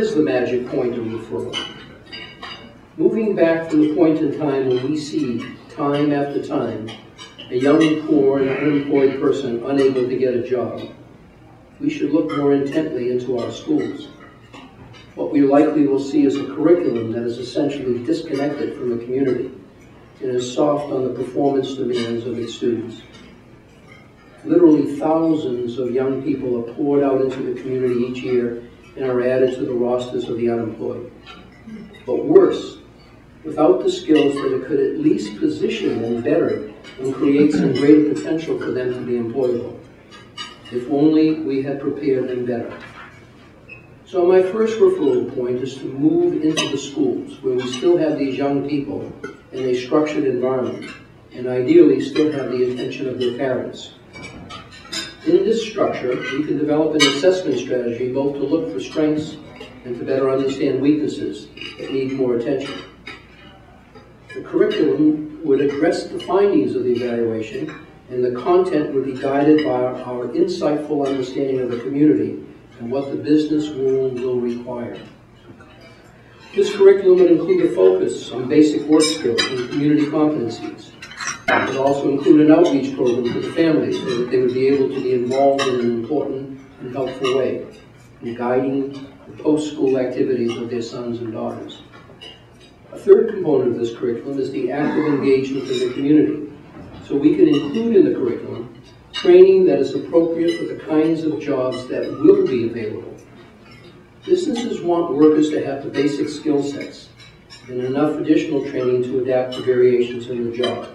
is the magic point of referral? Moving back from the point in time when we see, time after time, a young, poor, and unemployed person unable to get a job, we should look more intently into our schools. What we likely will see is a curriculum that is essentially disconnected from the community and is soft on the performance demands of its students. Literally thousands of young people are poured out into the community each year and are added to the rosters of the unemployed. But worse, without the skills that it could at least position them better and create some greater potential for them to be employable. If only we had prepared them better. So my first referral point is to move into the schools where we still have these young people in a structured environment and ideally still have the attention of their parents. In this structure, we can develop an assessment strategy both to look for strengths and to better understand weaknesses that need more attention. The curriculum would address the findings of the evaluation, and the content would be guided by our insightful understanding of the community and what the business world will require. This curriculum would include a focus on basic work skills and community competencies. It would also include an outreach program to the families so that they would be able to be involved in an important and helpful way in guiding the post-school activities of their sons and daughters. A third component of this curriculum is the active engagement of the community. So we can include in the curriculum training that is appropriate for the kinds of jobs that will be available. Businesses want workers to have the basic skill sets and enough additional training to adapt to variations in the job.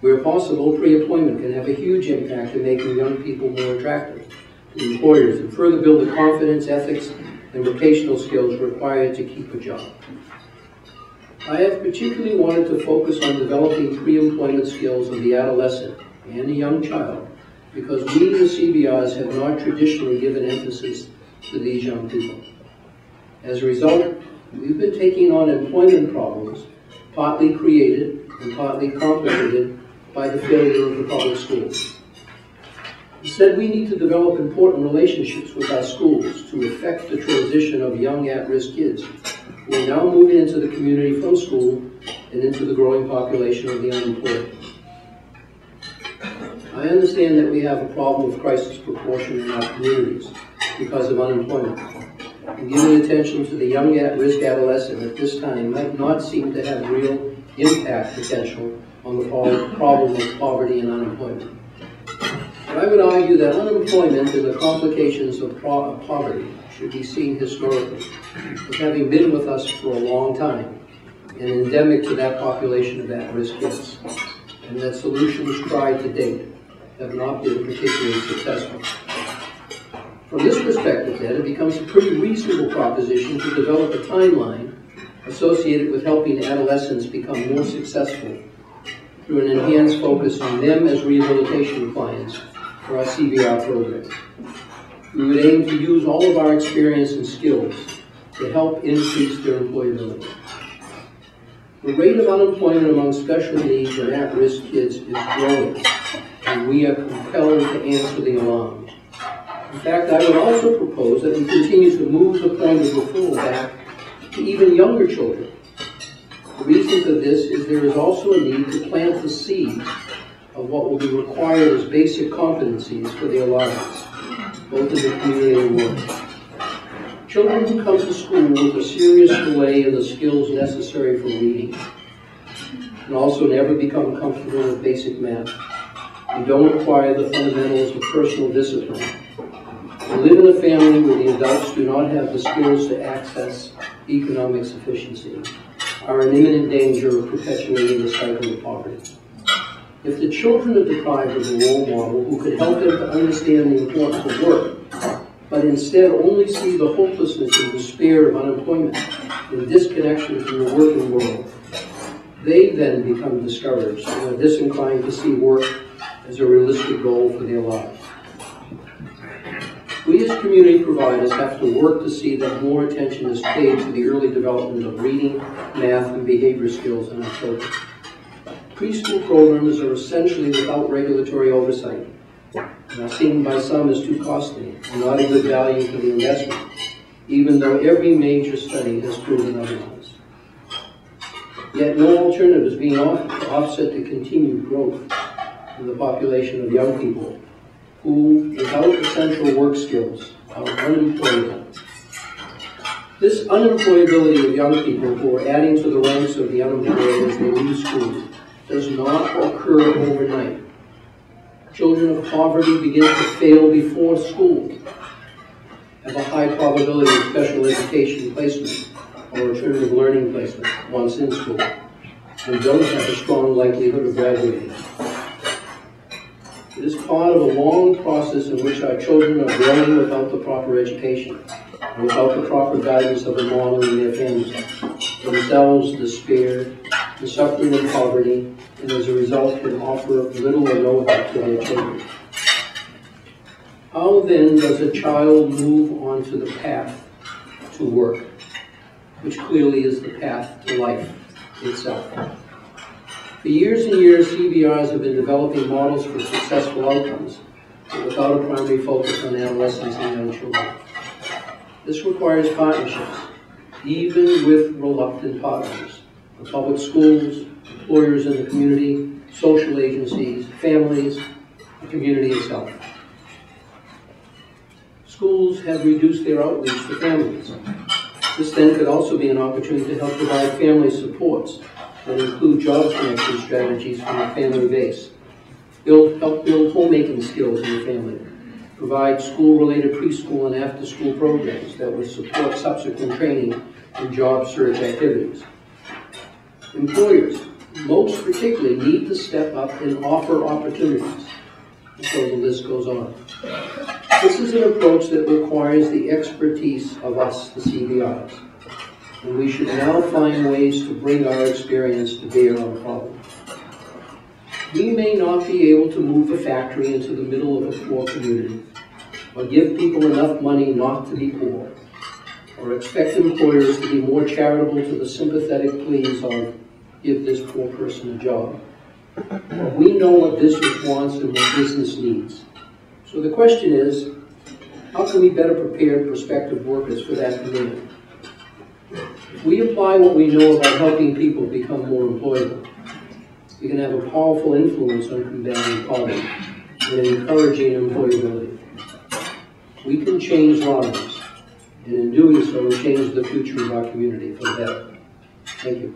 Where possible, pre-employment can have a huge impact in making young people more attractive to employers and further build the confidence, ethics, and vocational skills required to keep a job. I have particularly wanted to focus on developing pre-employment skills of the adolescent and the young child because we, the CBRs, have not traditionally given emphasis to these young people. As a result, we've been taking on employment problems partly created and partly complicated by the failure of the public schools. Instead, we need to develop important relationships with our schools to effect the transition of young at-risk kids who are now moving into the community from school and into the growing population of the unemployed. I understand that we have a problem of crisis proportion in our communities because of unemployment, and giving attention to the young at-risk adolescent at this time might not seem to have real impact potential on the problem of poverty and unemployment. But I would argue that unemployment and the complications of poverty should be seen historically as having been with us for a long time and endemic to that population of at-risk kids, and that solutions tried to date have not been particularly successful. From this perspective, then, it becomes a pretty reasonable proposition to develop a timeline associated with helping adolescents become more successful through an enhanced focus on them as rehabilitation clients for our CBR program. We would aim to use all of our experience and skills to help increase their employability. The rate of unemployment among special needs and at-risk kids is growing, and we are compelled to answer the alarm. In fact, I would also propose that we continue to move the point of referral back to even younger children. The reason for this is there is also a need to plant the seeds of what will be required as basic competencies for their lives, both in the community and work. Children who come to school with a serious delay in the skills necessary for reading and also never become comfortable with basic math and don't acquire the fundamentals of personal discipline and live in a family where the adults do not have the skills to access economic sufficiency are in imminent danger of perpetuating the cycle of poverty. If the children are deprived of a role model who could help them to understand the importance of work, but instead only see the hopelessness and despair of unemployment and disconnection from the working world, they then become discouraged and are disinclined to see work as a realistic goal for their lives. We as community providers have to work to see that more attention is paid to the early development of reading, math, and behavior skills in our children. Preschool programs are essentially without regulatory oversight and are seen by some as too costly and not a good value for the investment, even though every major study has proven otherwise. Yet no alternative is being offered to offset the continued growth in the population of young people who, without essential work skills, are unemployable. This unemployability of young people who are adding to the ranks of the unemployed as they leave school does not occur overnight. Children of poverty begin to fail before school, have a high probability of special education placement or alternative learning placement once in school, and don't have a strong likelihood of graduating. It is part of a long process in which our children are growing without the proper education, and without the proper guidance of a model in their families, themselves despair, and suffering in poverty, and as a result can offer little or no help to their children. How then does a child move onto the path to work, which clearly is the path to life itself? For years and years, CBRs have been developing models for successful outcomes, but without a primary focus on adolescents and young children. This requires partnerships, even with reluctant partners. The public schools, employers in the community, social agencies, families, the community itself. Schools have reduced their outreach to families. This then could also be an opportunity to help provide family supports that include job connection strategies from the family base, help build homemaking skills in the family, provide school-related preschool and after-school programs that would support subsequent training and job search activities. Employers, most particularly, need to step up and offer opportunities, and so the list goes on. This is an approach that requires the expertise of us, the CBRs, and we should now find ways to bring our experience to bear on the problem. We may not be able to move a factory into the middle of a poor community, or give people enough money not to be poor, or expect employers to be more charitable to the sympathetic pleas of, give this poor person a job. But we know what business wants and what business needs. So the question is, how can we better prepare prospective workers for that demand? If we apply what we know about helping people become more employable, we can have a powerful influence on combating poverty and encouraging employability. We can change lives, and in doing so, change the future of our community for the better. Thank you.